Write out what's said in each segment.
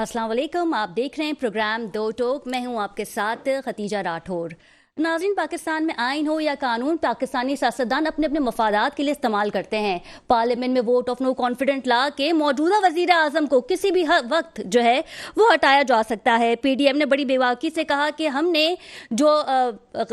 अस्सलाम वालेकुम। आप देख रहे हैं प्रोग्राम दो टोक। मैं हूं आपके साथ खतीजा राठौर। नाज़रीन, पाकिस्तान में आइन हो या कानून, पाकिस्तानी सियासतदान अपने अपने मफादात के लिए इस्तेमाल करते हैं। पार्लियामेंट में वोट ऑफ नो कॉन्फिडेंस ला के मौजूदा वजीर आजम को किसी भी वक्त जो है वो हटाया जा सकता है। PDM ने बड़ी बेबाकी से कहा कि हमने जो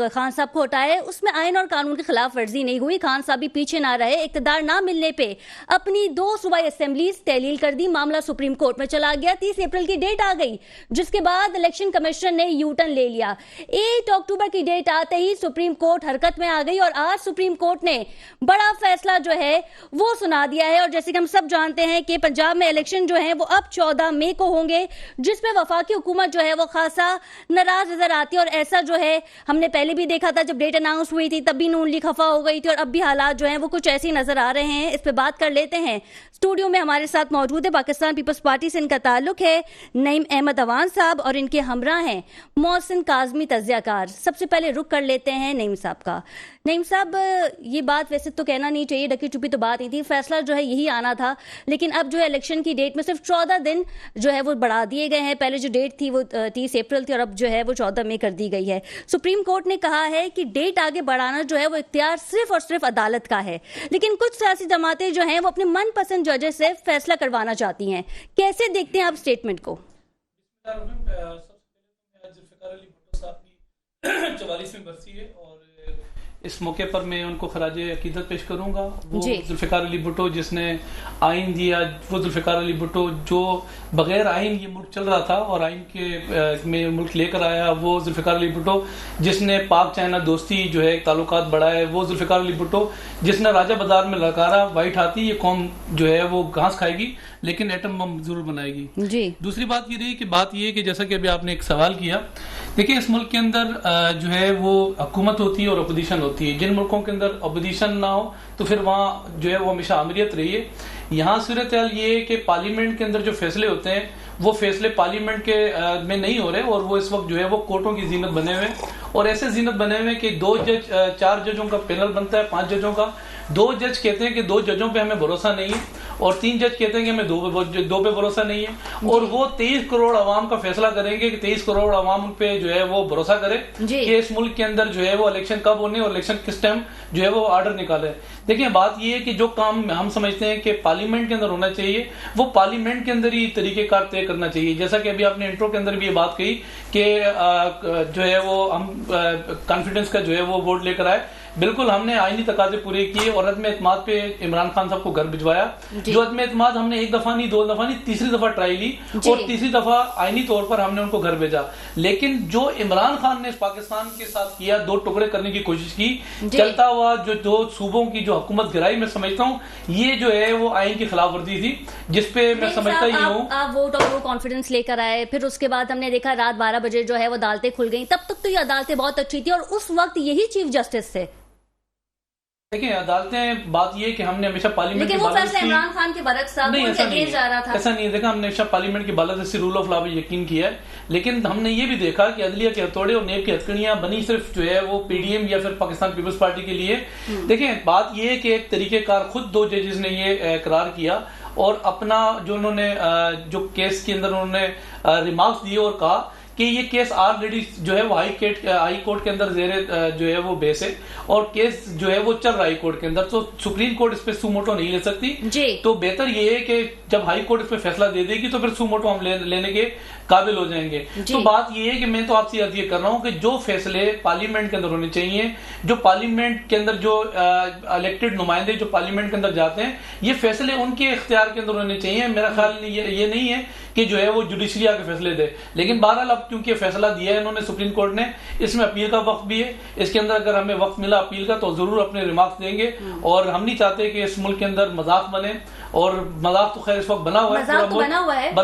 खान साहब को हटाया उसमें आइन और कानून की खिलाफ वर्जी नहीं हुई। खान साहब भी पीछे ना रहे, इक़्तिदार ना मिलने पर अपनी 2 सूबाई असम्बलीज तहलील कर दी। मामला सुप्रीम कोर्ट में चला गया। 30 अप्रैल की डेट आ गई, जिसके बाद इलेक्शन कमीशन ने यू टर्न ले लिया। 8 अक्टूबर की डेट आते ही सुप्रीम कोर्ट हरकत में आ गई और आज सुप्रीम कोर्ट ने बड़ा फैसला जो है वो सुना दिया है। और जैसे कि हम सब जानते हैं कि पंजाब में इलेक्शन जो है वो अब 14 मई को होंगे, जिसमें वफाकी हुकूमत जो है वो खासा नाराज नजर आती है। और ऐसा जो है हमने पहले भी देखा था, जब डेट अनाउंस हुई थी तब भी नून लीग खफा हो गई थी, और अब भी हालात जो है वो कुछ ऐसे ही नजर आ रहे हैं। इस पर बात कर लेते हैं। स्टूडियो में हमारे साथ मौजूद है, पाकिस्तान पीपल्स पार्टी से इनका ताल्लुक है, नईम अहमद अवान साहब, और इनके हमरा हैं मोहसिन काजमी तजियाकार। सबसे पहले रुक कर लेते हैं नईम साहब का। नईम साहब, ये बात वैसे तो कहना नहीं चाहिए, ढकी छुपी तो बात नहीं थी, फैसला जो है यही आना था, लेकिन अब जो है इलेक्शन की डेट में सिर्फ 14 दिन जो है वो बढ़ा दिए गए हैं। पहले जो डेट थी वो 30 अप्रैल थी और अब जो है वो 14 मई कर दी गई है। सुप्रीम कोर्ट ने कहा है कि डेट आगे बढ़ाना जो है वो इख्तियार सिर्फ और सिर्फ अदालत का है, लेकिन कुछ सियासी जमातें जो हैं वो अपने मनपसंद जजेस से फैसला करवाना चाहती हैं। कैसे देखते हैं आप स्टेटमेंट को? 44वीं बरसी है और इस मौके पर मैं उनको खराजे अकीदत पेश करूंगा। वो जुल्फ़िकार अली भुट्टो जिसने आइन दिया, वो जुल्फ़िकार अली भुट्टो जो बगैर आइन ये मुल्क चल रहा था और आइन के में मुल्क लेकर आया, वो जुल्फ़िकार अली भुट्टो जिसने पाक चाइना दोस्ती जो है ताल्लुकात बढ़ाए, वो जुल्फ़िकार अली भुट्टो जिसने राजा बाजार में ललकारा वाइट हाथी ये कौम जो है वो घास खाएगी लेकिन एटम बम जरूर बनाएगी। जी। दूसरी बात ये रही कि बात ये कि जैसा कि अभी आपने एक सवाल किया, देखिए इस मुल्क के अंदर जो है वो हुकूमत होती है और अपोजिशन होती है। जिन मुल्कों के अंदर अपोजिशन ना हो तो फिर वहाँ जो है वो हमेशा आमरीत रही है। यहाँ सूरत हाल ये है कि पार्लियामेंट के अंदर जो फैसले होते हैं वो फैसले पार्लियामेंट के में नहीं हो रहे, और वो इस वक्त जो है वो कोर्टों की जीनत बने हुए और ऐसे जीनत बने हुए कि 4 जजों का पैनल बनता है, 5 जजों का। 2 जज कहते हैं कि 2 जजों पे हमें भरोसा नहीं है और 3 जज कहते हैं कि हमें दो पे भरोसा नहीं है, और वो 23 करोड़ अवाम का फैसला करेंगे कि 23 करोड़ अवाम पे जो है वो भरोसा करे कि इस मुल्क के अंदर जो है वो इलेक्शन कब होने और इलेक्शन किस टाइम जो है वो ऑर्डर निकाले। देखिए बात ये है कि जो काम हम समझते हैं कि पार्लियामेंट के अंदर होना चाहिए वो पार्लियामेंट के अंदर ही तरीकेकार तय करना चाहिए। जैसा कि अभी आपने इंट्रो के अंदर भी ये बात कही कि जो है वो हम कॉन्फिडेंस का जो है वो वोट लेकर आए। बिल्कुल हमने आईनी तकाजे पूरे किए और अदम एतमाद पे इमरान खान साहब को घर भिजवाया। जो अदम एतमाद हमने 1 दफा नहीं 2 दफा नहीं तीसरी दफा ट्राई ली और तीसरी दफा आईनी तौर पर हमने उनको घर भेजा। लेकिन जो इमरान खान ने पाकिस्तान के साथ किया, 2 टुकड़े करने की कोशिश की, चलता हुआ जो 2 सूबों की जो हुकूमत गिराई, मैं समझता हूँ ये जो है वो आइन की खिलाफ वर्जी थी, जिसपे मैं समझता ही हूँ। आप वोट ऑफ नो कॉन्फिडेंस लेकर आए, फिर उसके बाद हमने देखा रात 12 बजे जो है वो अदालतें खुल गई। तब तक तो ये अदालतें बहुत अच्छी थी और उस वक्त यही चीफ जस्टिस थे। देखिए अदालतें, बात ये कि हमने हमेशा पार्लियामेंट लेकिन वो फैसला इमरान खान के बरक्स था, नहीं, ऐसा नहीं जा रहा था। ऐसा नहीं है। देखा हमने हमेशा पार्लियामेंट की बालादस्ती रूल ऑफ लॉ पे यकीन किया है, लेकिन हमने ये भी देखा कि अदलिया के हथौड़े और नेब की हथकड़ियां बनी सिर्फ जो है वो PDM या फिर पाकिस्तान पीपल्स पार्टी के लिए। देखें बात ये है कि एक तरीकेकार खुद 2 जजेस ने ये करार किया और अपना जो उन्होंने जो केस के अंदर उन्होंने रिमार्क्स दिए और कहा कि ये केस ऑलरेडी जो है वो हाई कोर्ट के अंदर जेरे जो है वो बेस है और केस जो है वो चल रहा है हाई कोर्ट के अंदर, तो सुप्रीम कोर्ट इस पे सुमोटो नहीं ले सकती जी। तो बेहतर ये है कि जब हाई कोर्ट इस पे फैसला दे देगी तो फिर सुमोटो हम लेने के काबिल हो जाएंगे। तो बात ये है कि मैं तो आपसे अर्ज ये कर रहा हूँ कि जो फैसले पार्लियामेंट के अंदर होने चाहिए, जो पार्लियामेंट के अंदर जो इलेक्टेड नुमाइंदे जो पार्लियामेंट के अंदर जाते हैं, ये फैसले उनके इख्तियार के अंदर होने चाहिए। मेरा ख्याल ये नहीं है कि जो है वो जुडिशरी आके फैसले दे, लेकिन बहरहाल अब क्योंकि फैसला दिया है इन्होंने सुप्रीम कोर्ट ने, इसमें अपील का वक्त भी है। इसके अंदर अगर हमें वक्त मिला अपील का तो जरूर अपने रिमार्क्स देंगे और हम नहीं चाहते कि इस मुल्क के अंदर मजाक बने, और मजाक तो खैर इस वक्त बना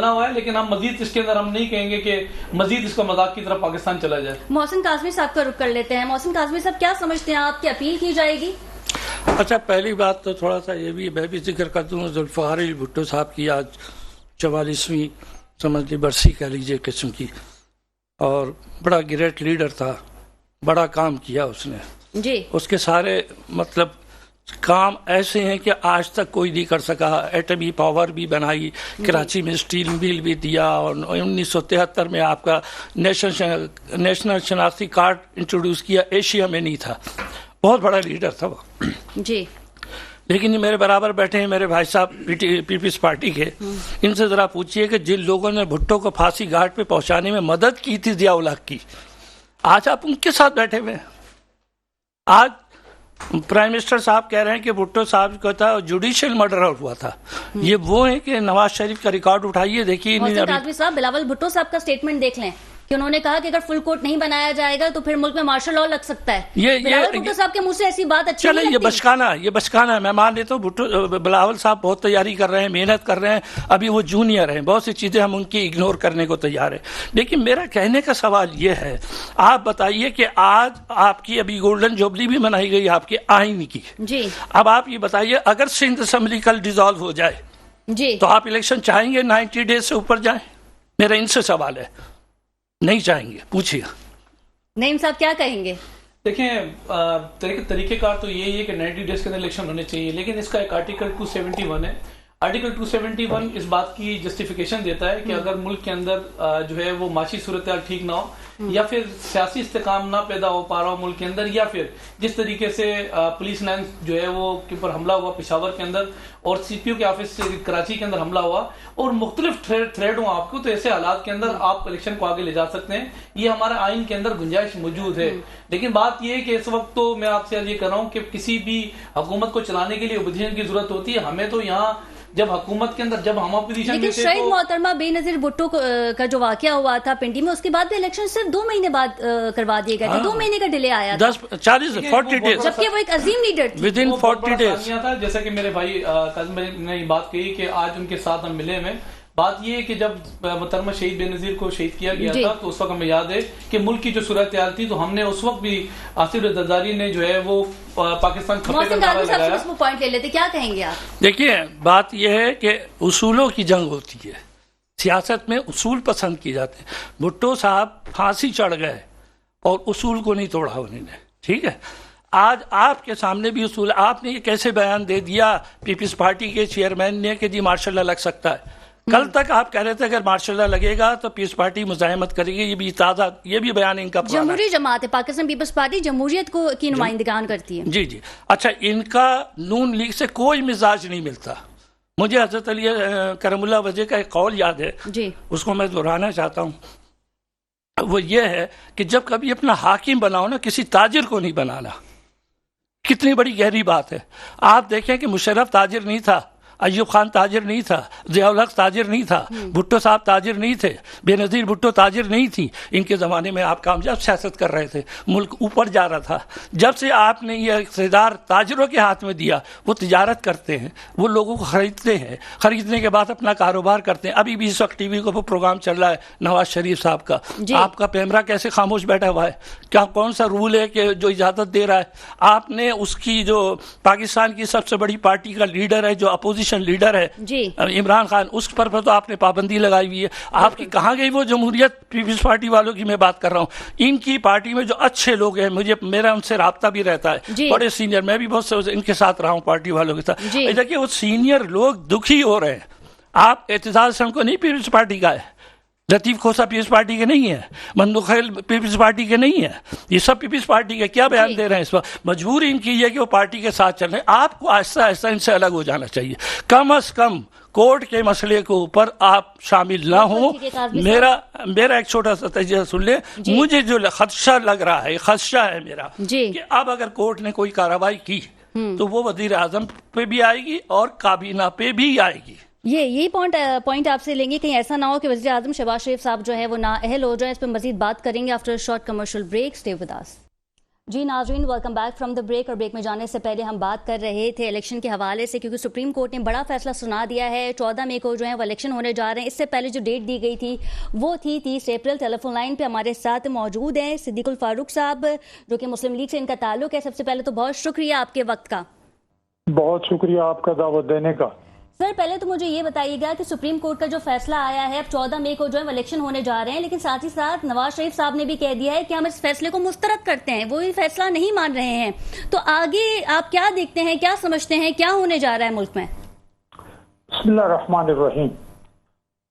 हुआ है, लेकिन हम मजीद इसके अंदर हम नहीं कहेंगे कि मजीद इसका मजाक की तरफ पाकिस्तान चला जाए। मोहसिन काजमी साहब का रुख कर लेते हैं। मोहसिन काजमी साहब, क्या समझते हैं आप, की अपील की जाएगी? अच्छा, पहली बात तो थोड़ा सा ये भी मैं भी जिक्र कर दूँ, जुल्फ़िकार अली भुट्टो साहब की आज 44वीं समझ ली बरसी कह लीजिए किस्म की, और बड़ा ग्रेट लीडर था, बड़ा काम किया उसने जी। उसके सारे मतलब काम ऐसे हैं कि आज तक कोई नहीं कर सका। एटमी पावर भी बनाई, कराची में स्टील मिल भी दिया, और 1973 में आपका नेशनल शनाख्ती कार्ड इंट्रोड्यूस किया, एशिया में नहीं था। बहुत बड़ा लीडर था वो जी। लेकिन ये मेरे बराबर बैठे हैं मेरे भाई साहब पीपल्स पार्टी के, इनसे ज़रा पूछिए कि जिन लोगों ने भुट्टो को फांसी घाट पे पहुंचाने में मदद की थी ज़िया-उल हक की, आज आप उनके साथ बैठे हुए हैं। आज प्राइम मिनिस्टर साहब कह रहे हैं कि भुट्टो साहब को था जुडिशियल मर्डर हुआ था। ये वो है कि नवाज शरीफ का रिकॉर्ड उठाइए, देखिए साहब बिलावल भुट्टो साहब का स्टेटमेंट देख लें कि उन्होंने कहा कि अगर फुल कोर्ट नहीं बनाया जाएगा तो फिर मुल्क में मार्शल लॉ लग सकता है। बिलावल भुट्टो साहब के मुंह से ऐसी बात अच्छी नहीं लगती। ये बचकाना है। मैं मान लेता हूँ भुट्टो बिलावल साहब बहुत तैयारी कर रहे हैं, मेहनत कर रहे हैं, अभी वो जूनियर हैं, बहुत सी चीजें हम उनकी इग्नोर करने को तैयार है। लेकिन मेरा कहने का सवाल ये है, आप बताइए कि आज आपकी अभी गोल्डन जुबली भी मनाई गई आपके आइन की जी। अब आप ये बताइए, अगर सिंध असेंबली कल डिसॉल्व हो जाए जी तो आप इलेक्शन चाहेंगे 90 डेज से ऊपर जाए? मेरा इनसे सवाल है। नहीं चाहेंगे, पूछिए। नईम साहब क्या कहेंगे? देखें, तरीकेकार तो यही है कि 90 डेज के अंदर इलेक्शन होने चाहिए, लेकिन इसका एक आर्टिकल 271 है। आर्टिकल 271 इस बात की जस्टिफिकेशन देता है कि अगर मुल्क के अंदर जो है वो माशी सूरत ठीक ना हो, या फिर सियासी इस्तेकाम ना पैदा हो पा रहा हो मुल्क के अंदर, या फिर जिस तरीके से पुलिस लाइन जो है वो के ऊपर हमला हुआ पेशावर के अंदर, और सीपीओ के ऑफिस से कराची के अंदर हमला हुआ, और मुख्तलिफ थ्रेड हो आपको, तो ऐसे हालात के अंदर आप इलेक्शन को आगे ले जा सकते हैं। ये हमारे आइन के अंदर गुंजाइश मौजूद है। लेकिन बात ये है कि इस वक्त तो मैं आपसे ये कर रहा हूँ कि किसी भी हुकूमत को चलाने के लिए ओपोजिशन की जरूरत होती है। हमें तो यहाँ जब हुकूमत के अंदर जब हम अपोजिशन में थे, लेकिन शहीद मोहतरमा बेनजीर भुट्टो का जो वाकया हुआ था पिंडी में, उसके बाद भी इलेक्शन सिर्फ 2 महीने बाद करवा दिए गए थे। 2 महीने का डिले आया था, 40 डेज, जबकि वो एक अजीम लीडर थे। विद इन 40 डेज था। जैसा कि मेरे भाई काजिम ने बात कही कि आज उनके साथ हम मिले में, बात ये है कि जब मोहतरमा शहीद बेनजीर को शहीद किया गया था तो उस वक्त हमें याद है कि मुल्क की जो सूरत हाल थी, तो हमने उस वक्त भी आसिफ जरदारी ने जो है वो पाकिस्तान पॉइंट ले लेते। क्या कहेंगे आप? देखिए, बात यह है कि उसूलों की जंग होती है, सियासत में उसूल पसंद किए जाते हैं। भुट्टो साहब फांसी चढ़ गए और उसूल को नहीं तोड़ा उन्होंने, ठीक है। आज आपके सामने भी उसूल, आपने ये कैसे बयान दे दिया पीपल्स पार्टी के चेयरमैन ने कि जी मार्शल लॉ लग सकता है। कल तक आप कह रहे थे अगर मार्शल लॉ लगेगा तो पीपल्स पार्टी मुजाहिमत करेगी। ये भी ताज़ा, ये भी बयान इनका जमहूरी जमात है, पाकिस्तान पीपल्स पार्टी जमहूरियत को की नुमाइंदगान करती है। जी जी। अच्छा, इनका नून लीग से कोई मिजाज नहीं मिलता। मुझे हजरत अली करमुल्लाह वजह का एक कौल याद है जी, उसको मैं दोहराना चाहता हूँ। वो ये है कि जब कभी अपना हाकिम बनाओ ना, किसी ताजिर को नहीं बनाना। कितनी बड़ी गहरी बात है। आप देखें कि मुशर्रफ ताजिर नहीं था, अय्यूब खान ताजिर नहीं था, ज़िया-उल हक ताजिर नहीं था, भुट्टो साहब ताजिर नहीं थे, बेनज़ीर भुट्टो ताजिर नहीं थी। इनके ज़माने में आप कामयाब सियासत कर रहे थे, मुल्क ऊपर जा रहा था। जब से आपने ये इक़्तिदार ताजिरों के हाथ में दिया, वो तिजारत करते हैं, वो लोगों को ख़रीदते हैं, ख़रीदने के बाद अपना कारोबार करते हैं। अभी भी इस वक्त टीवी को प्रोग्राम चल रहा है नवाज शरीफ साहब का, आपका पैमरा कैसे खामोश बैठा हुआ है? क्या कौन सा रूल है कि जो इजाज़त दे रहा है? आपने उसकी जो पाकिस्तान की सबसे बड़ी पार्टी का लीडर है, जो अपोजिशन लीडर है जी, इमरान खान, उस पर तो आपने पाबंदी लगाई हुई है। आपकी कहाँ गई वो जमहूरियत? पीपल्स पार्टी वालों की मैं बात कर रहा हूँ। इनकी पार्टी में जो अच्छे लोग हैं, मेरा उनसे राब्ता भी रहता है, बड़े सीनियर, मैं भी बहुत से इनके साथ रहा हूँ पार्टी वालों के साथ। देखिए, वो सीनियर लोग दुखी हो रहे हैं। आप एतजाज हसन को नहीं पीपल्स पार्टी का है, लतीफ़ खोसा पीपल्स पार्टी के नहीं है, मंदुखैल पीपल्स पार्टी के नहीं है, ये सब पीपल्स पार्टी के क्या बयान दे रहे हैं इस वक्त? मजबूरी इनकी है कि वो पार्टी के साथ चल रहे हैं। आपको आहिस्ता आहिस्ता इनसे अलग हो जाना चाहिए। कम अज कम कोर्ट के मसले के ऊपर आप शामिल ना हो। मेरा एक छोटा सा तजिया सुन ले। मुझे जो खदशा लग रहा है, खदशा है मेरा कि अब अगर कोर्ट ने कोई कार्रवाई की तो वो वजीर आजम पे भी आएगी और काबीना पे भी आएगी। यही पॉइंट आपसे लेंगे, कहीं ऐसा ना हो कि वज़ीर आज़म शहबाज शरीफ साहब जो है वो नाअहल हो जाए। इस पर मजीद बात करेंगे after short commercial break. Stay with us. जी नाज़रीन, welcome back from the break. और ब्रेक में जाने से पहले हम बात कर रहे थे इलेक्शन के हवाले से, क्योंकि सुप्रीम कोर्ट ने बड़ा फैसला सुना दिया है। 14 मई को जो है वो इलेक्शन होने जा रहे हैं। इससे पहले जो डेट दी गई थी वो थी 30 अप्रैल। टेलीफोन लाइन पे हमारे साथ मौजूद हैं सिद्दीकुल फारूक साहब, जो कि मुस्लिम लीग से इनका ताल्लुक है। सबसे पहले तो बहुत शुक्रिया आपके वक्त का। बहुत शुक्रिया आपका दावत देने का। सर पहले तो मुझे ये बताइएगा कि सुप्रीम कोर्ट का जो फैसला आया है, अब 14 मई को जो है इलेक्शन होने जा रहे हैं, लेकिन साथ ही साथ नवाज शरीफ साहब ने भी कह दिया है कि हम इस फैसले को मुस्तरद करते हैं, वो ये फैसला नहीं मान रहे हैं। तो आगे आप क्या देखते हैं, क्या समझते हैं, क्या होने जा रहा है मुल्क में? बिस्मिल्लाहिर्रहमानिर्रहीम।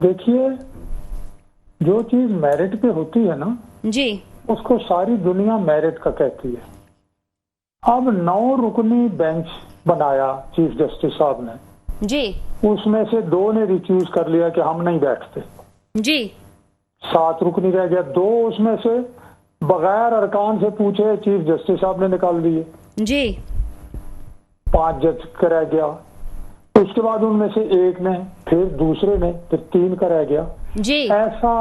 देखिए, जो चीज मेरिट पे होती है ना जी, उसको सारी दुनिया मेरिट का कहती है। अब 9 रुकनी बेंच बनाया चीफ जस्टिस साहब ने जी, उसमें से 2 ने रिफ्यूज कर लिया कि हम नहीं बैठते जी, 7 रुकनी रह गया। 2 उसमें से बगैर अरकान से पूछे चीफ जस्टिस साहब ने निकाल दिए जी, 5 जज का रह गया। उसके बाद उनमें से 1 ने, फिर दूसरे ने, फिर 3 का रह गया जी। ऐसा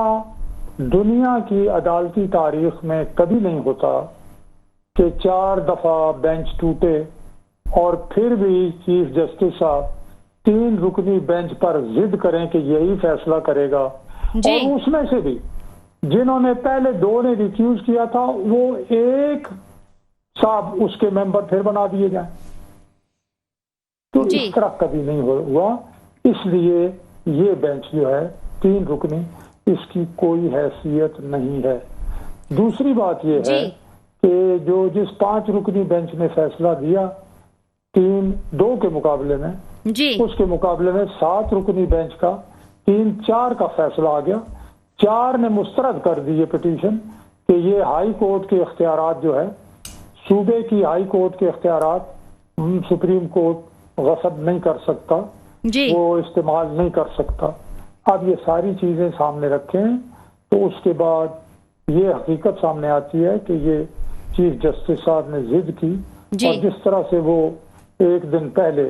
दुनिया की अदालती तारीख में कभी नहीं होता कि 4 दफा बेंच टूटे और फिर भी चीफ जस्टिस साहब 3 रुकनी बेंच पर जिद करें कि यही फैसला करेगा। और उसमें से भी जिन्होंने पहले 2 ने रिफ्यूज किया था, वो 1 साहब उसके मेंबर फिर बना दिए जाए। तो इस तरह कभी नहीं हुआ। इसलिए ये बेंच जो है 3 रुकनी, इसकी कोई हैसियत नहीं है। दूसरी बात यह है कि जिस 5 रुकनी बेंच ने फैसला दिया 3-2 के मुकाबले में, उसके मुकाबले में 7 रुकनी बेंच का 3-4 का फैसला आ गया। 4 ने मुस्तरद कर दी ये पिटीशन कि ये हाई कोर्ट के इख्तियारात जो है, सूबे की हाई कोर्ट के इख्तियारात सुप्रीम कोर्ट गसब नहीं कर सकता, वो इस्तेमाल नहीं कर सकता। अब ये सारी चीजें सामने रखें तो उसके बाद ये हकीकत सामने आती है कि ये चीफ जस्टिस साहब ने जिद की और जिस तरह से वो एक दिन पहले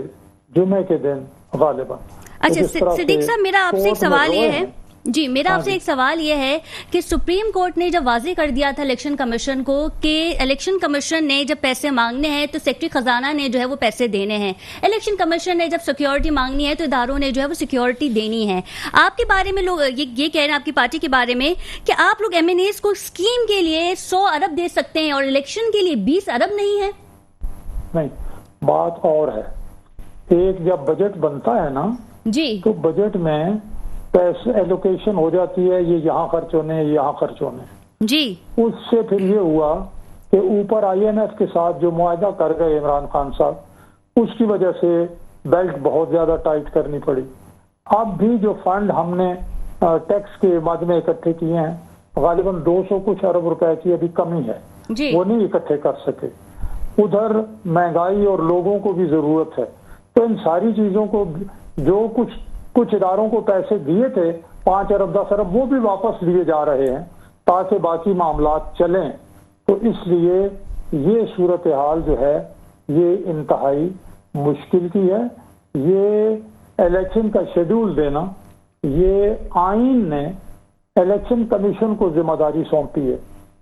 जुमे के दिन गालिबन। अच्छा सिद्दीक साहब, मेरा आपसे एक सवाल ये है जी, मेरा आपसे एक सवाल यह है कि सुप्रीम कोर्ट ने जब वाज़ेह कर दिया था इलेक्शन कमीशन को कि इलेक्शन कमीशन ने जब पैसे मांगने हैं तो सेक्रेटरी खजाना ने जो है वो पैसे देने हैं, इलेक्शन कमीशन ने जब सिक्योरिटी मांगनी है तो इदारों ने जो है वो सिक्योरिटी देनी है। आपके बारे में लोग ये कह रहे हैं, आपकी पार्टी के बारे में, कि आप लोग MNAs को स्कीम के लिए 100 अरब दे सकते हैं और इलेक्शन के लिए 20 अरब नहीं है। नहीं, बात और है। एक जब बजट बनता है ना जी, तो बजट में पैसे एलोकेशन हो जाती है, ये यहाँ खर्च होने, यहाँ खर्च होने जी। उससे फिर ये हुआ कि ऊपर IMF के साथ जो मुआहदा कर गए इमरान खान साहब, उसकी वजह से बेल्ट बहुत ज्यादा टाइट करनी पड़ी। अब भी जो फंड हमने टैक्स के मद में इकट्ठे किए हैं, गालिबन 200 कुछ अरब रुपए की अभी कमी है, वो नहीं इकट्ठे कर सके। उधर महंगाई और लोगों को भी जरूरत है। तो इन सारी चीजों को, जो कुछ इदारों को पैसे दिए थे 5 अरब 10 अरब, वो भी वापस लिए जा रहे हैं ताकि बाकी मामलात चलें। तो इसलिए ये सूरत हाल जो है ये इंतहाई मुश्किल की है। ये इलेक्शन का शेड्यूल देना, ये आईन ने इलेक्शन कमीशन को जिम्मेदारी सौंपी है,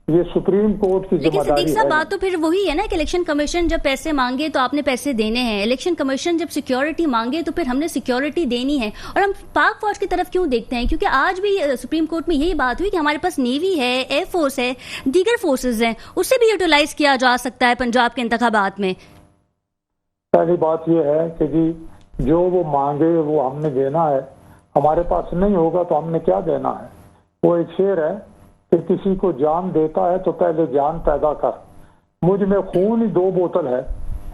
ये सुप्रीम कोर्ट की जिम्मेदारी है। लेकिन बात तो फिर वही है ना कि इलेक्शन कमीशन जब पैसे मांगे तो आपने पैसे देने हैं, इलेक्शन कमीशन जब सिक्योरिटी मांगे तो फिर हमने सिक्योरिटी देनी है। और हम पाक फौज की तरफ क्यों देखते हैं? क्योंकि आज भी सुप्रीम कोर्ट में यही बात हुई कि हमारे पास नेवी है, एयर फोर्स है, दीगर फोर्सेज हैं, उससे भी यूटिलाइज किया जा सकता है पंजाब के इंतखाबात में। पहली बात यह है कि जी जो वो मांगे वो हमने देना है, हमारे पास नहीं होगा तो हमने क्या देना है। वो एक शेर है कि किसी को जान देता है तो पहले जान पैदा कर। मुझ में खून ही 2 बोतल है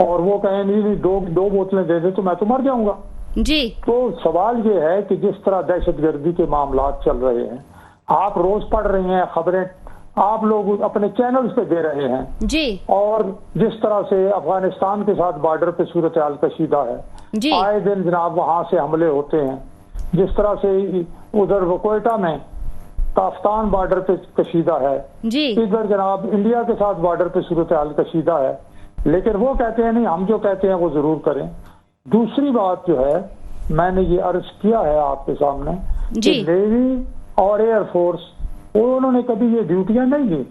और वो कहें नहीं 2 बोतलें दे दे तो मैं तो मर जाऊंगा जी। तो सवाल ये है कि जिस तरह दहशतगर्दी के मामलात चल रहे हैं, आप रोज पढ़ रहे हैं खबरें, आप लोग अपने चैनल्स पे दे रहे हैं जी, और जिस तरह से अफगानिस्तान के साथ बॉर्डर पे सूरत हाल कशीदा है, आए दिन जनाब वहां से हमले होते हैं, जिस तरह से उधर कोयटा में पाकिस्तान बॉर्डर पे कशीदा है, इधर जनाब इंडिया के साथ बॉर्डर पे सूरत हाल कशीदा है। लेकिन वो कहते हैं नहीं, हम जो कहते हैं वो जरूर करें। दूसरी बात जो है, मैंने ये अर्ज किया है आपके सामने कि नेवी और एयरफोर्स उन्होंने कभी ये ड्यूटियां नहीं दी,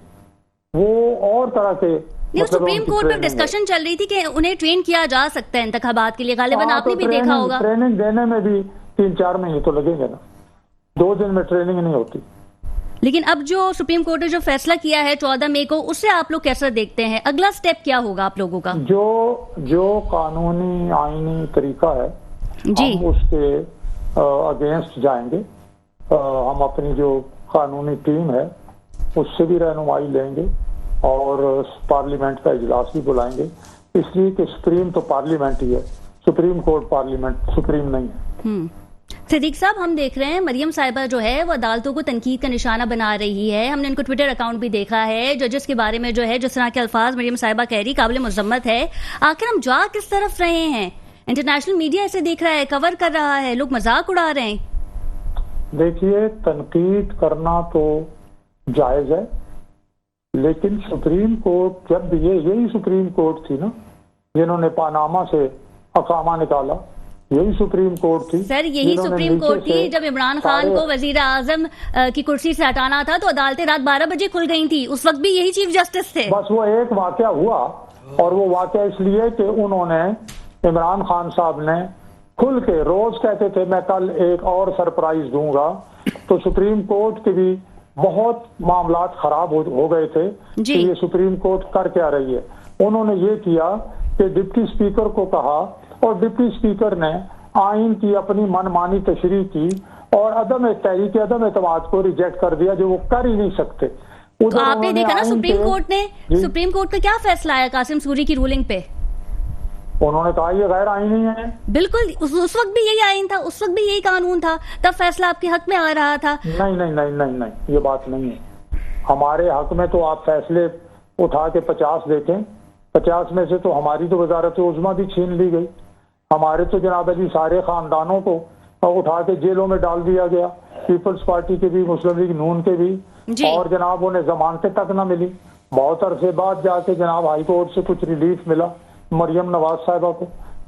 वो और तरह के सुप्रीम कोर्ट में डिस्कशन चल रही थी कि उन्हें ट्रेन किया जा सकता है इंतखाबात के लिए। गालिबन आपने भी देखा होगा, ट्रेनिंग देने में भी 3-4 महीने तो लगेंगे ना, 2 दिन में ट्रेनिंग नहीं होती। लेकिन अब जो सुप्रीम कोर्ट ने जो फैसला किया है 14 मई को, उससे आप लोग कैसा देखते हैं? अगला स्टेप क्या होगा आप लोगों का? जो कानूनी आईनी तरीका है हम उसके अगेंस्ट जाएंगे। हम अपनी जो कानूनी टीम है उससे भी रहनुमाई लेंगे और पार्लियामेंट का इजलास भी बुलाएंगे, इसलिए कि सुप्रीम तो पार्लियामेंट ही है, सुप्रीम कोर्ट पार्लियामेंट सुप्रीम नहीं है। सिद्दीक साहब, हम देख रहे हैं मरियम साहिबा जो है वो अदालतों को तनकीद का निशाना बना रही है। हमने उनको ट्विटर अकाउंट भी देखा है। जजेस के बारे में जो है जिस तरह के अल्फाज मरियम साहिबा कह रही, काबिल मुज़म्मत है। आखिर हम जा किस तरफ रहे हैं? इंटरनेशनल मीडिया इसे देख रहा है, कवर कर रहा है, लोग मजाक उड़ा रहे हैं। देखिए, तनकीद करना तो जायज है, लेकिन सुप्रीम कोर्ट जब यही सुप्रीम कोर्ट थी ना जिन्होंने पानामा से अकामा निकाला, यही सुप्रीम कोर्ट थी सर, यही सुप्रीम कोर्ट थी जब इमरान खान को वजीर आजम की कुर्सी से हटाना था तो अदालतें रात 12 बजे खुल गई थी। उस वक्त भी यही चीफ जस्टिस थे। बस वो एक वाकया हुआ, और वो वाकया इसलिए कि उन्होंने इमरान खान साहब ने खुल के रोज कहते थे मैं कल एक और सरप्राइज दूंगा, तो सुप्रीम कोर्ट के भी बहुत मामलात खराब हो गए थे कि ये सुप्रीम कोर्ट कर क्या रही है। उन्होंने ये किया कि डिप्टी स्पीकर को कहा, और डिप्टी स्पीकर ने आइन की अपनी मनमानी तशरीह की और तहरीक अदम एतमाद को रिजेक्ट कर दिया, जो वो कर ही नहीं सकते। तो आपने देखा ना सुप्रीम कोर्ट का क्या फैसला आया कासिम सूरी की रूलिंग पे? उन्होंने कहा ये गैर आईनी है। बिल्कुल, उस वक्त भी यही आइन था, उस वक्त भी यही कानून था, तब फैसला आपके हक में आ रहा था। नहीं नहीं नहीं नहीं नहीं, ये बात नहीं है। हमारे हक में तो आप फैसले उठा के 50 देखें, 50 में से तो हमारी तो वजारत उज़्मा भी छीन ली गई। हमारे तो जनाब अली सारे खानदानों को उठा के जेलों में डाल दिया गया, पीपल्स पार्टी के भी, मुस्लिम लीग नून के भी, और जनाब उन्हें जमानतें तक न मिली। बहुत अरसे बाद जाके जनाब हाई कोर्ट से कुछ रिलीफ मिला मरियम नवाज साहिबा को।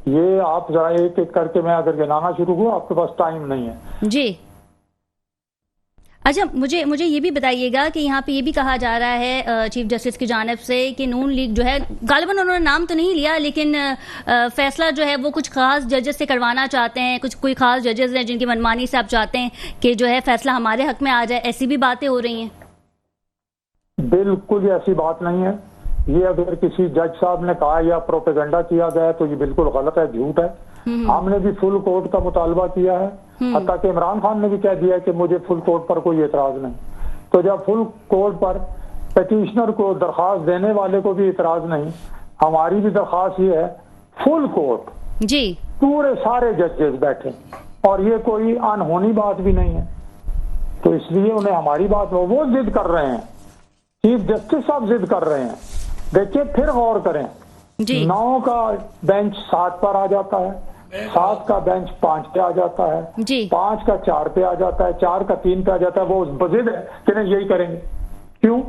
ये आप जरा एक एक करके मैं अगर गिनाना शुरू करूं, आपके पास टाइम नहीं है जी। अच्छा, मुझे ये भी बताइएगा कि यहाँ पे ये भी कहा जा रहा है चीफ जस्टिस की जानिब से कि नून लीग जो है, गालिबन उन्होंने नाम तो नहीं लिया, लेकिन फैसला जो है वो कुछ खास जजेस से करवाना चाहते हैं। कोई खास जजेस हैं जिनकी मनमानी से आप चाहते हैं कि जो है फैसला हमारे हक में आ जाए, ऐसी भी बातें हो रही हैं। बिल्कुल ऐसी बात नहीं है। ये अगर किसी जज साहब ने कहा या प्रोपेगेंडा किया गया तो ये बिल्कुल गलत है, झूठ है। हमने भी फुल कोर्ट का मुतालबा किया है, हत्ता कि इमरान खान ने भी कह दिया कि मुझे फुल कोर्ट पर कोई एतराज नहीं। तो जब फुल कोर्ट पर पेटिशनर को दरखास्त देने वाले को भी एतराज नहीं, हमारी भी दरखास्त ये है फुल कोर्ट जी, पूरे सारे जजेस बैठे, और ये कोई अनहोनी बात भी नहीं है। तो इसलिए उन्हें हमारी बात वो जिद कर रहे हैं, चीफ जस्टिस साहब जिद कर रहे हैं। देखिए, फिर गौर करें, 9 का बेंच 7 पर आ जाता है, 7 का बेंच 5 पे आ जाता है, 5 का 4 पे आ जाता है, 4 का 3 पे आ जाता है। वो बजिद है कि नहीं यही करेंगे, क्यों?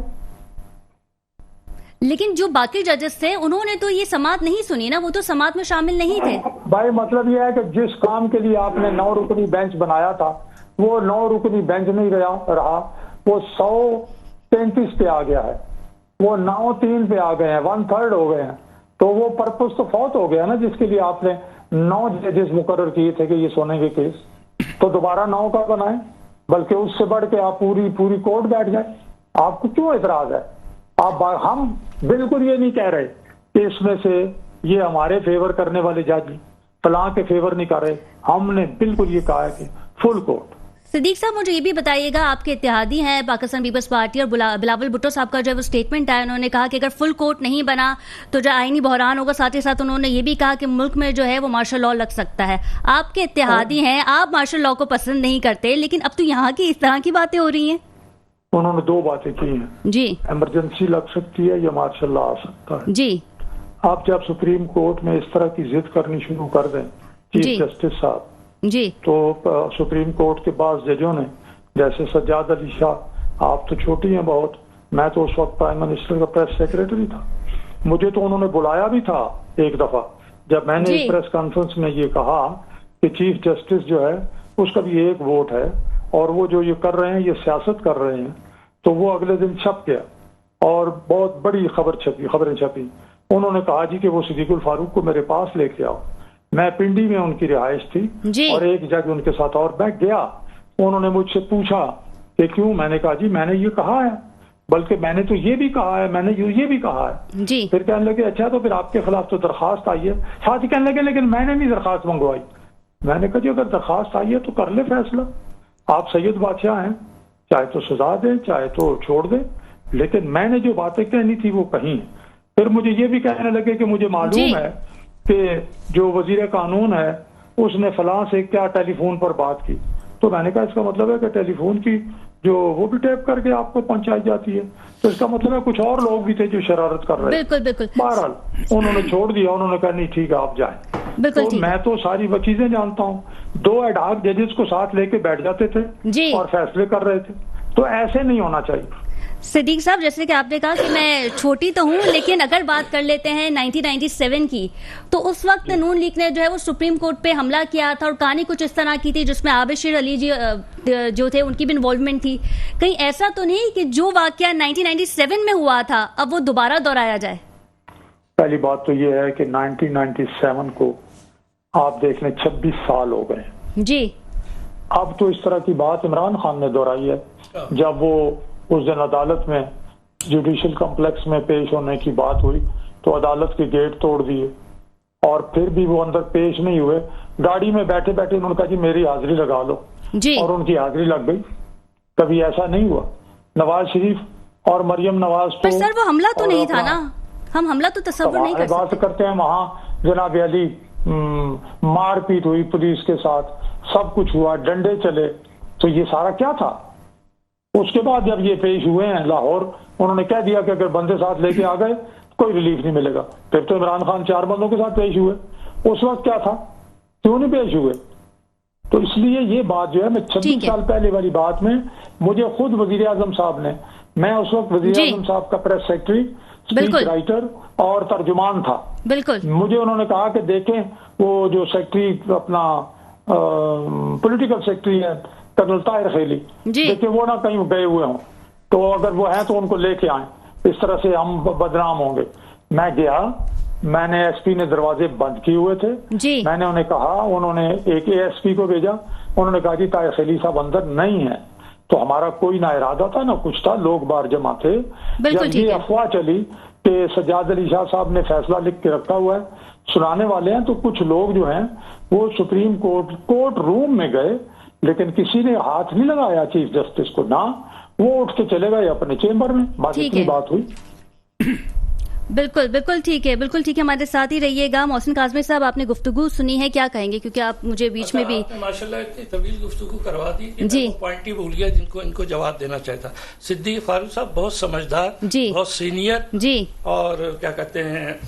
लेकिन जो बाकी जजेस थे उन्होंने तो ये समाअत नहीं सुनी ना, वो तो समाअत में शामिल नहीं थे। भाई मतलब ये है कि जिस काम के लिए आपने 9 रुकनी बेंच बनाया था वो 9 रुकनी बेंच नहीं रहा, वो 133 पे आ गया है, वो 9-3 पे आ गए हैं, 1/3 हो गए हैं। तो वो पर्पस तो फौत हो गया ना, जिसके लिए आपने 9 जजेस मुकर्रर किए थे कि ये सुनेंगे केस, तो दोबारा 9 का बनाए, बल्कि उससे बढ़ के आप पूरी कोर्ट बैठ जाए। आपको क्यों एतराज है? हम बिल्कुल ये नहीं कह रहे कि इसमें से ये हमारे फेवर करने वाले जज फलां के फेवर नहीं कर रहे। हमने बिल्कुल ये कहा है कि फुल कोर्ट। सिद्दीक साहब, मुझे ये भी बताइएगा, आपके इत्तेहादी हैं पाकिस्तान पीपल्स पार्टी और बिलावल भुट्टो साहब का जो वो स्टेटमेंट आया, उन्होंने कहा कि अगर फुल कोर्ट नहीं बना तो जो आईनी बहरान होगा। साथ ही साथ उन्होंने ये भी कहा कि मुल्क में जो है वो मार्शल लॉ लग सकता है। आपके इत्तेहादी हैं, आप मार्शल लॉ को पसंद नहीं करते, लेकिन अब तो यहाँ की इस तरह की बातें हो रही हैं। उन्होंने 2 बातें की हैं जी, इमरजेंसी लग सकती है या मार्शल लॉ आ सकता है जी। आप जब सुप्रीम कोर्ट में इस तरह की जिद करनी शुरू कर दें चीफ जस्टिस साहब जी, तो सुप्रीम कोर्ट के बाद जजों ने, जैसे सज्जाद अली शाह, आप तो छोटी हैं बहुत, मैं तो उस वक्त प्राइम मिनिस्टर का प्रेस सेक्रेटरी था, मुझे तो उन्होंने बुलाया भी था एक दफा, जब मैंने एक प्रेस कॉन्फ्रेंस में ये कहा कि चीफ जस्टिस जो है उसका भी एक वोट है और वो जो ये कर रहे हैं ये सियासत कर रहे हैं, तो वो अगले दिन छप गया और बहुत बड़ी खबरें छपी। उन्होंने कहा जी कि वो सिद्दीकुल फारूक को मेरे पास लेके आओ। मैं पिंडी में उनकी रिहाइश थी और एक जज उनके साथ और बैठ गया। उन्होंने मुझसे पूछा कि क्यों, मैंने कहा जी मैंने ये कहा है, बल्कि मैंने तो ये भी कहा है, मैंने ये भी कहा है जी। फिर कहने लगे अच्छा तो फिर आपके खिलाफ तो दरखास्त आई है। साथ ही कहने लगे लेकिन मैंने नहीं दरखास्त मंगवाई। मैंने कहा जी अगर दरखास्त आई है तो कर ले फैसला, आप सैयद बादशाह हैं, चाहे तो सजा दें चाहे तो छोड़ दें, लेकिन मैंने जो बातें कहनी थी वो कही। फिर मुझे ये भी कहने लगे कि मुझे मालूम है कि जो वजीर कानून है उसने फलां से क्या टेलीफोन पर बात की। तो मैंने कहा इसका मतलब है कि टेलीफोन की जो वो भी टैप करके आपको पहुंचाई जाती है, तो इसका मतलब है कुछ और लोग भी थे जो शरारत कर रहे थे। बिल्कुल बिल्कुल। बहरहाल उन्होंने छोड़ दिया, उन्होंने कहा नहीं ठीक है आप जाएं। बिल्कुल तो मैं तो सारी वो चीजें जानता हूँ, 2 एडहॉक जजेस को साथ लेके बैठ जाते थे जी और फैसले कर रहे थे, तो ऐसे नहीं होना चाहिए। सिद्दीक साहब, जैसे कि आपने कहा कि मैं छोटी तो हूं, लेकिन अगर बात कर लेते हैं 1997 की, तो उस वक्त नून लीग ने जो है वो सुप्रीम कोर्ट पे हमला किया था और कहानी कुछ इस तरह की थी जिसमें आबिशिर अली जी जो थे उनकी भी इन्वॉल्वमेंट थी। कहीं ऐसा तो नहीं कि जो वाकया 1997 में हुआ था अब वो दोबारा दोहराया जाए? पहली बात तो ये है कि 1997 को आप देख लें 26 साल हो गए जी। अब तो इस तरह की बात इमरान खान ने दोहराई है, जब वो उस दिन अदालत में जुडिशल कॉम्प्लेक्स में पेश होने की बात हुई तो अदालत के गेट तोड़ दिए और फिर भी वो अंदर पेश नहीं हुए। गाड़ी में बैठे बैठे उन्होंने कहा जी मेरी हाजिरी लगा लो जी। और उनकी हाजिरी लग गई। कभी ऐसा नहीं हुआ। नवाज शरीफ और मरियम नवाज पर सर वो हमला तो नहीं था ना, हम हमला तो तस्वीर नहीं कर सकते। बात करते हैं वहां जनाब अली मारपीट हुई पुलिस के साथ, सब कुछ हुआ, डंडे चले, तो ये सारा क्या था? उसके बाद जब ये पेश हुए हैं लाहौर, उन्होंने कह दिया कि अगर बंदे साथ लेके आ गए कोई रिलीफ नहीं मिलेगा। फिर तो इमरान खान 4 बंदों के साथ पेश हुए, उस वक्त क्या था, क्यों नहीं पेश हुए? तो इसलिए ये बात जो है, मैं 26 साल पहले वाली बात में मुझे खुद वजीर आजम साहब ने, मैं उस वक्त वजीर आजम साहब का प्रेस सेक्रेटरी, स्पीच राइटर और तर्जुमान था, बिल्कुल। मुझे उन्होंने कहा कि देखें वो जो सेक्रेटरी अपना पॉलिटिकल सेक्रेटरी है कर्नल ताहिर खेली, देखिए वो ना कहीं गए हुए हों, तो अगर वो हैं तो उनको लेके आए, इस तरह से हम बदनाम होंगे। मैं गया, मैंने एसपी ने दरवाजे बंद किए हुए थे जी। मैंने उन्हें कहा, उन्होंने एक एसपी को भेजा, उन्होंने कहा कि ताहिर खेली साहब अंदर नहीं है। तो हमारा कोई ना इरादा था ना कुछ था, लोग बाहर जमा थे। जब ये अफवाह चली कि सज्जाद अली शाह साहब ने फैसला लिख के रखा हुआ है, सुनाने वाले हैं, तो कुछ लोग जो हैं वो सुप्रीम कोर्ट रूम में गए, लेकिन किसी ने हाथ नहीं लगाया चीफ जस्टिस को, ना वो उठ के चले गए अपने चेंबर में। बात इतनी बात हुई। बिल्कुल बिल्कुल ठीक है, बिल्कुल ठीक है। हमारे साथ ही रहिएगा। मोहसिन काज़मी साहब, आपने गुफ्तगू सुनी है, क्या कहेंगे? क्योंकि आप मुझे बीच में भी माशाल्लाह इतनी तवील गुफ्तगू करवा दी कि जी, पॉइंट ही भूल गया जिनको इनको जवाब देना चाहता। सिद्दीक फारूक साहब बहुत समझदार जी, बहुत सीनियर जी, और क्या कहते हैं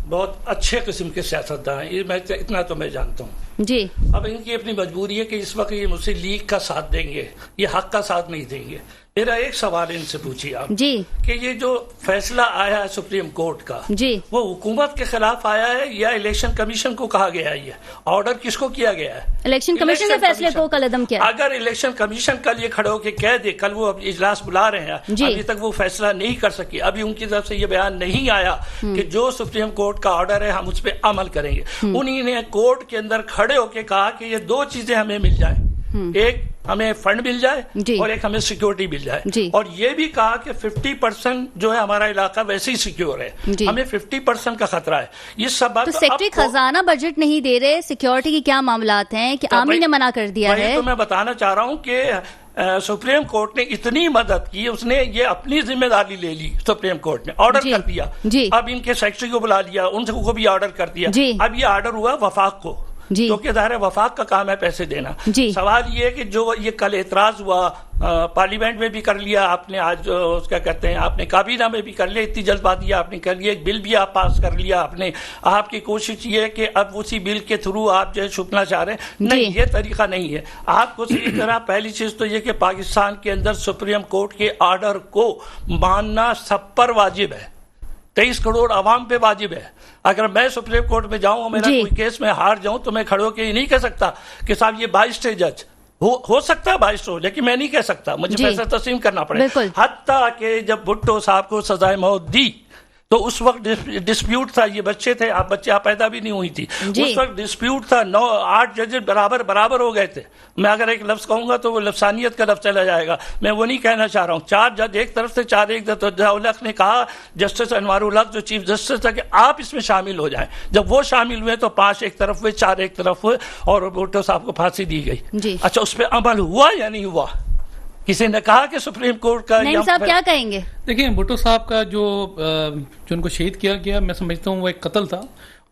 बहुत अच्छे किस्म के सियासतदान हैं, मैं इतना तो मैं जानता हूँ जी। अब इनकी अपनी मजबूरी है कि इस वक्त ये मुझसे लीग का साथ देंगे, ये हक का साथ नहीं देंगे। मेरा एक सवाल इनसे पूछिए आप जी कि ये जो फैसला आया है सुप्रीम कोर्ट का जी, वो हुकूमत के खिलाफ आया है या इलेक्शन कमीशन को कहा गया है? ये ऑर्डर किसको किया गया है? इलेक्शन कमीशन ने फैसले को कलअदम किया। अगर इलेक्शन कमीशन कल ये खड़े होकर कह दे, कल वो इजलास बुला रहे हैं, अभी तक वो फैसला नहीं कर सकी, अभी उनकी तरफ से ये बयान नहीं आया कि जो सुप्रीम कोर्ट का ऑर्डर है हम उस पर अमल करेंगे। उन्हीं ने कोर्ट के अंदर खड़े होकर कहा कि ये 2 चीजें हमें मिल जाए, एक हमें फंड मिल जाए और एक हमें सिक्योरिटी मिल जाए, और ये भी कहा कि 50% जो है हमारा इलाका वैसे ही सिक्योर है, हमें 50% का खतरा है। ये सब बात तो सेक्रेटरी खजाना बजट नहीं दे रहे, सिक्योरिटी की क्या मामलात हैं कि आर्मी ने मना कर दिया है? तो मैं बताना चाह रहा हूँ कि सुप्रीम कोर्ट ने इतनी मदद की, उसने ये अपनी जिम्मेदारी ले ली। सुप्रीम कोर्ट ने ऑर्डर कर दिया, अब इनके सेक्रेटरी को बुला लिया, उनको भी ऑर्डर कर दिया। अब ये ऑर्डर हुआ वफाक को, क्योंकि ज़ाहिर है वफाक का काम है पैसे देना। सवाल ये है कि जो ये कल एतराज हुआ पार्लियामेंट में भी कर लिया आपने, आज उसका कहते हैं आपने काबीना में भी कर लिया, इतनी जल्दबाजी आपने कर लिया, एक बिल भी आप पास कर लिया आपने। आपकी कोशिश ये है कि अब उसी बिल के थ्रू आप जो है छुपना चाह रहे हैं, नहीं ये तरीका नहीं है। आपको सही तरह पहली चीज तो ये कि पाकिस्तान के अंदर सुप्रीम कोर्ट के ऑर्डर को मानना सब पर वाजिब है, 23 करोड़ आवाम पे वाजिब है। अगर मैं सुप्रीम कोर्ट में जाऊं, मेरा कोई केस में हार जाऊं, तो मैं खड़े होकर ये नहीं कह सकता कि साहब ये 22 थे जज, हो सकता है 22 हो, लेकिन मैं नहीं कह सकता, मुझे फैसला तस्लीम करना पड़ेगा। हत्ता कि जब भुट्टो साहब को सजाए मौत दी तो उस वक्त डिस्प्यूट था, ये बच्चे थे, आप पैदा भी नहीं हुई थी, उस वक्त डिस्प्यूट था, 8 जजेस बराबर हो गए थे। मैं अगर एक लफ्ज कहूंगा तो वो लफ्सानियत का लफ्ज चला जाएगा, मैं वो नहीं कहना चाह रहा हूँ। 4 जज एक तरफ से, 4 एक तरफ। ज़िया-उल-हक ने कहा, जस्टिस अनवारुल-हक जो चीफ जस्टिस था, कि आप इसमें शामिल हो जाएं। जब वो शामिल हुए तो 5 एक तरफ हुए, 4 एक तरफ हुए, और भुट्टो साहब को फांसी दी गई। अच्छा, उस पर अमल हुआ या नहीं हुआ? किसी ने कहा कि सुप्रीम कोर्ट का, नईम साहब क्या कहेंगे? देखिए, भुट्टो साहब का जो उनको शहीद किया गया, मैं समझता हूँ वो एक कत्ल था,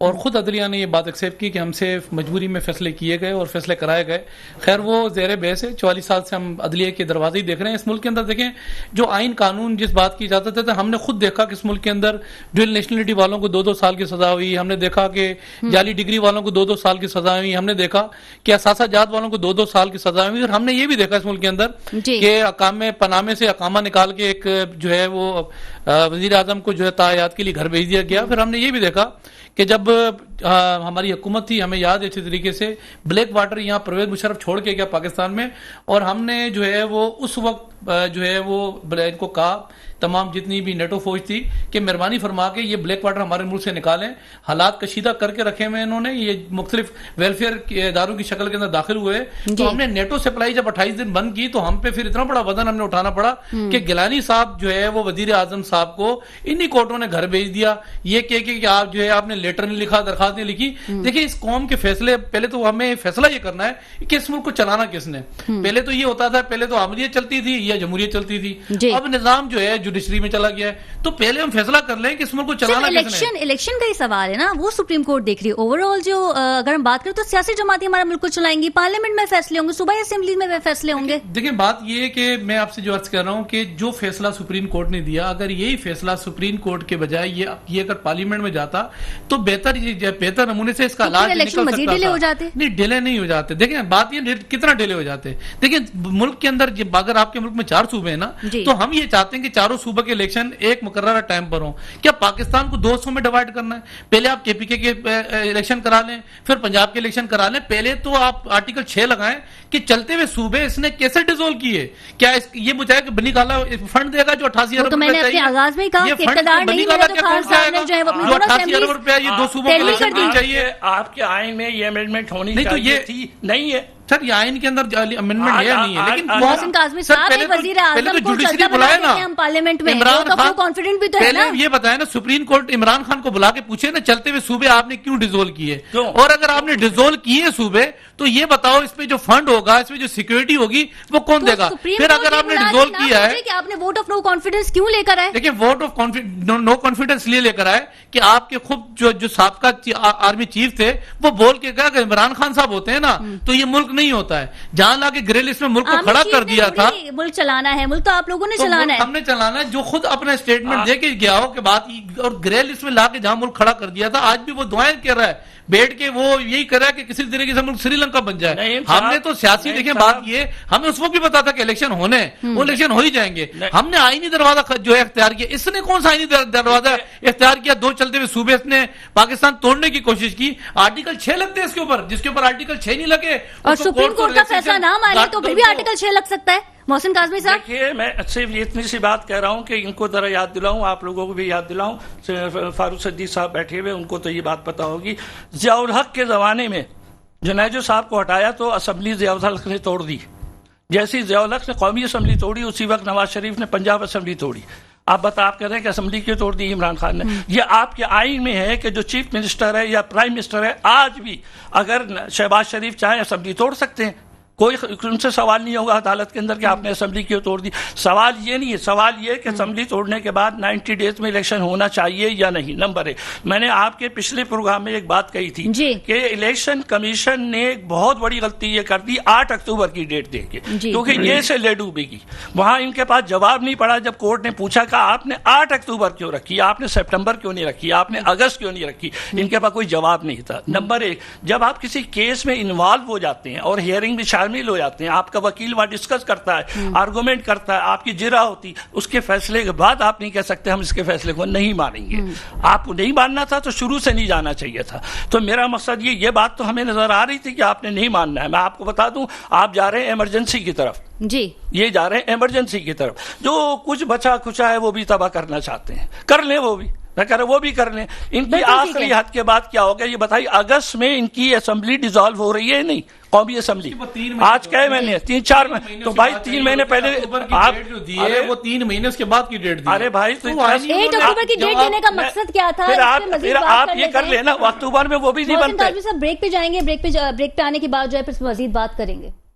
और खुद अदलिया ने ये बात एक्सेप्ट की कि हमसे मजबूरी में फैसले किए गए और फैसले कराए गए। खैर, वो ज़ेर बहस है। 44 साल से हम अदलिया के दरवाजे ही देख रहे हैं इस मुल्क के अंदर। देखें, जो आइन कानून जिस बात की इजाजत है, तो हमने खुद देखा कि इस मुल्क के अंदर ड्यूल नेशनलिटी वालों को 2-2 साल की सजा हुई, हमने देखा कि जाली डिग्री वालों को 2-2 साल की सजा हुई, हमने देखा कि असासा जात वालों को 2-2 साल की सजा हुई, और हमने ये भी देखा इस मुल्क के अंदर कि अकामे पनामे से अकामा निकाल के एक जो है वो वजीर आजम को जो है तायात के लिए घर भेज दिया गया। फिर हमने ये भी देखा कि जब हमारी हुकूमत थी, हमें याद है अच्छी तरीके से, ब्लैक वाटर यहाँ परवेज मुशर्रफ छोड़ के गया पाकिस्तान में, और हमने जो है वो उस वक्त जो है वो इनको कहा, तमाम जितनी भी नेटो फौज थी, कि मेहरबानी फरमा के ये ब्लैक वाटर हमारे मुल्क से निकालें। हालात कशीदा करके रखे हुए इन्होंने, ये मुख्तलिफ वेलफेयर के इदारों की शक्ल के अंदर दाखिल हुए। तो हमने नेटो सप्लाई जब 28 दिन बंद की, तो हम पे फिर इतना बड़ा वजन हमने उठाना पड़ा कि गिलानी साहब जो है वो वजीर आजम साहब को इन्हीं कोर्टों ने घर भेज दिया, ये कह के कि आप जो है आपने लेटर नहीं लिखा, दरखास्त नहीं लिखी। देखिए, इस कौम के फैसले, पहले तो हमें फैसला ये करना है कि इस मुल्क को चलाना किसने। पहले तो ये होता था, पहले तो आमरीत चलती थी या जमहूरियत चलती थी, अब निजाम जो है जुडिशरी में चला गया है। तो पहले हम फैसला कर लें कि इस मुल्क को चलाना किसने। इलेक्शन का ही सवाल है ना, वो सुप्रीम कोर्ट देख रही है। ओवरऑल जो अगर हम बात करें तो सियासी जमातें हमारे मुल्क को चलाएंगी, पार्लियामेंट में फैसले होंगे, सूबाई असेंबली में फैसले होंगे। देखिए, बात ये है कि मैं आपसे जो अर्ज कर रहा हूं कि जो फैसला सुप्रीम कोर्ट ने दिया, अगर यही फैसला सुप्रीम कोर्ट के बजाय ये अगर पार्लियामेंट में जाता तो बेहतर नमूने से इसका इलाज निकल सकता डिले हो जाते। नहीं, डिले नहीं हो जाते। देखिए, बात ये कितना डिले हो जाते। देखिए, मुल्क के अंदर अगर आपके मुल्क में 4 सूबे हैं ना, तो हम ये चाहते हैं कि चारों सूबे के इलेक्शन एक मुकर्रर टाइम पर हो। क्या पाकिस्तान को 2 हिस्सों में डिवाइड करना है? पहले आप केपीके के इलेक्शन करा लें, फिर पंजाब के इलेक्शन करा लें। पहले तो आप आर्टिकल 6 लगाएं कि चलते हुए सूबे इसने कैसे डिसोल्व किए। क्या ये मुझे बनी काला फंड देगा जो 88 अरब रुपए चाहिए? आगाज में कहा इक़्तिदार नहीं मिला तो खान साहब ने जो है अपनी 88 अरब रुपया ये 2 सूबों को इलेक्शन देना चाहिए। आपके आइन में ये अमेंडमेंट होनी चाहिए थी, नहीं है सर। ये आइन के अंदर अमेंडमेंट है नहीं है, लेकिन मोहसिन काज़मी साहब ने वजीर आज़म को चलता बुलाया ना, हम पार्लियामेंट में इमरान खान कॉन्फिडेंट भी तो है ना। ये बताया ना, सुप्रीम कोर्ट इमरान खान को बुला के पूछे ना, चलते हुए सूबे आपने क्यों डिसोल्व किए, और अगर आपने डिसोल्व किए सूबे तो ये बताओ इसमें जो फंड होगा, इसमें जो सिक्योरिटी होगी, वो कौन देगा? फिर अगर आपने डिसोल्व किया है कि आपने वोट ऑफ नो कॉन्फिडेंस क्यों लेकर आए? देखिए, वोट ऑफ नो कॉन्फिडेंस लिए लेकर आए कि आपके खुद जो साबका आर्मी चीफ थे, वो बोल के कहा कि इमरान खान साहब होते हैं ना तो ये मुल्क नहीं होता है। जहां लाके ग्रे लिस्ट में मुल्क को खड़ा कर दिया था। मुल्क चलाना है, मुल्क तो आप लोगों ने चलाना है, हमने चलाना है। जो खुद अपना स्टेटमेंट दे के गया हो कि बात, और ग्रे लिस्ट में लाके जहां मुल्क खड़ा कर दिया था, आज भी वो दुआएं कर रहा है, बैठ के वो यही कर रहा है कि किसी तरीके से मुल्क श्रीलंका बन जाए। हमने तो सियासी, देखिए बात ये, हमें उस वक्त भी पता था कि इलेक्शन होने, वो इलेक्शन हो ही जाएंगे। हमने आईनी दरवाजा जो है इख्तियार किया। इसने कौन सा आईनी दरवाजा इख्तियार किया? 2 चलते हुए सूबे इसने पाकिस्तान तोड़ने की कोशिश की। आर्टिकल 6 लगते हैं इसके ऊपर, जिसके ऊपर आर्टिकल 6 नहीं लगे और सुप्रीम कोर्ट का फैसला ना माने तो फिर भी आर्टिकल 6 लग सकता है। मोहसिन काज़मी साहब, देखिए, मैं सिर्फ इतनी सी बात कह रहा हूं कि इनको जरा याद दिलाऊं, आप लोगों को भी याद दिलाऊं। फारूक सिद्दीक साहब बैठे हुए, उनको तो ये बात पता होगी। ज़िया-उल-हक के जमाने में जुनैजो साहब को हटाया तो असेंबली ज़िया-उल-हक ने तोड़ दी। जैसी ज़िया-उल-हक ने कौमी असेंबली तोड़ी, उसी वक्त नवाज शरीफ ने पंजाब असेंबली तोड़ी। आप कह रहे हैं कि असेंबली क्यों तोड़ दी इमरान खान ने? ये आपके आइन में है कि जो चीफ मिनिस्टर है या प्राइम मिनिस्टर है, आज भी अगर शहबाज शरीफ चाहे असेंबली तोड़ सकते हैं। कोई उनसे सवाल नहीं होगा अदालत के अंदर कि आपने असेंबली क्यों तोड़ दी। सवाल ये नहीं है, सवाल ये कि असेंबली तोड़ने के बाद 90 डेज में इलेक्शन होना चाहिए या नहीं। नंबर 1, मैंने आपके पिछले प्रोग्राम में एक बात कही थी कि इलेक्शन कमीशन ने एक बहुत बड़ी गलती ये कर दी 8 अक्टूबर की डेट देके, क्योंकि ये से ले डूबेगी। वहां इनके पास जवाब नहीं पड़ा जब कोर्ट ने पूछा कि आपने 8 अक्टूबर क्यों रखी, आपने सितंबर क्यों नहीं रखी, आपने अगस्त क्यों नहीं रखी। इनके पास कोई जवाब नहीं था। नंबर 1, जब आप किसी केस में इन्वॉल्व हो जाते हैं और हियरिंग में शामिल हो जाते हैं, आपका वकील वहां डिस्कस करता है, आर्गुमेंट करता है, आपकी जिरा होती, उसके फैसले के बाद आप नहीं कह सकते हम इसके फैसले को नहीं मानेंगे। आपको नहीं मानना था तो शुरू से नहीं जाना चाहिए था। तो मेरा मकसद ये बात तो हमें नजर आ रही थी कि आपने नहीं मानना है। मैं आपको बता दूं, आप जा रहे हैं इमरजेंसी की तरफ जी, ये जा रहे हैं इमरजेंसी की तरफ। जो कुछ बचा खुचा है वो भी तबाह करना चाहते हैं, कर लें वो भी। मैं कह रहा वो भी कर लें। इनकी आखिरी हद के बाद क्या होगा ये बताइए, अगस्त में इनकी असेंबली डिसॉल्व हो रही है नहीं, कौमी असेंबली। आज कहे मैंने 3-4 महीने, तो भाई 3 महीने पहले आप दिए, वो 3 महीने उसके बाद की डेट दी। अरे भाई तो 8 अक्टूबर की डेट देने का मकसद क्या था? फिर आप ये कर लेना, अक्टूबर में वो भी नहीं बनता। ब्रेक पे जाएंगे, ब्रेक पे आने के बाद जो है फिर मजीद बात करेंगे।